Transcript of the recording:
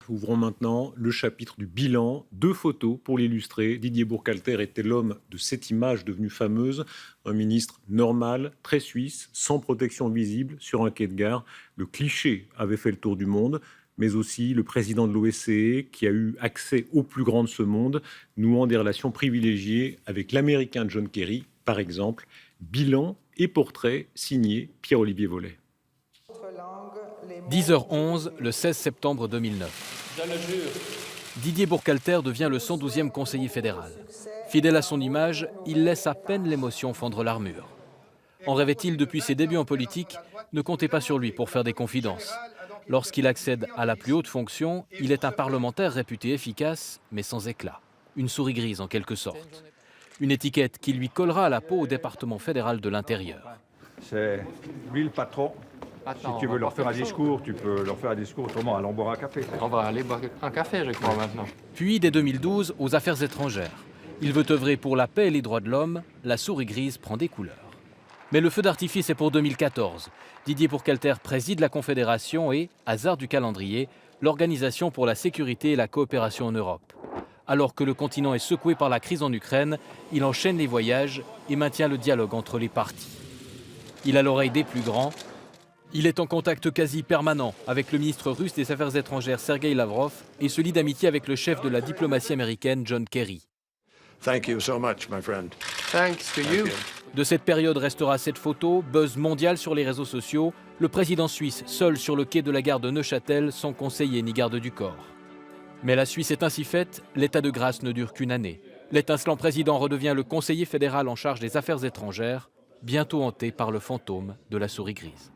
Ouvrons maintenant le chapitre du bilan. 2 photos pour l'illustrer. Didier Burkhalter était l'homme de cette image devenue fameuse. Un ministre normal, très suisse, sans protection visible, sur un quai de gare. Le cliché avait fait le tour du monde, mais aussi le président de l'OSCE qui a eu accès au plus grand de ce monde, nouant des relations privilégiées avec l'américain John Kerry, par exemple. Bilan et portrait signé Pierre-Olivier Vollet. 10h11, le 16 septembre 2009. Didier Burkhalter devient le 112e conseiller fédéral. Fidèle à son image, il laisse à peine l'émotion fendre l'armure. En rêvait-il depuis ses débuts en politique? Ne comptez pas sur lui pour faire des confidences. Lorsqu'il accède à la plus haute fonction, il est un parlementaire réputé efficace, mais sans éclat. Une souris grise en quelque sorte. Une étiquette qui lui collera à la peau au département fédéral de l'Intérieur. C'est lui le patron. Si tu veux leur faire un discours, tu peux leur faire un discours autrement, allons boire un café. On va aller boire un café, je crois, maintenant. Puis, dès 2012, aux affaires étrangères. Il veut œuvrer pour la paix et les droits de l'homme, la souris grise prend des couleurs. Mais le feu d'artifice est pour 2014. Didier Burkhalter préside la Confédération et, hasard du calendrier, l'Organisation pour la sécurité et la coopération en Europe. Alors que le continent est secoué par la crise en Ukraine, il enchaîne les voyages et maintient le dialogue entre les partis. Il a l'oreille des plus grands. Il est en contact quasi permanent avec le ministre russe des Affaires étrangères Sergei Lavrov et se lie d'amitié avec le chef de la diplomatie américaine John Kerry. Thank you so much, my friend. Thanks to you. De cette période restera cette photo, buzz mondial sur les réseaux sociaux, le président suisse seul sur le quai de la gare de Neuchâtel sans conseiller ni garde du corps. Mais la Suisse est ainsi faite, l'état de grâce ne dure qu'une année. L'étincelant président redevient le conseiller fédéral en charge des affaires étrangères, bientôt hanté par le fantôme de la souris grise.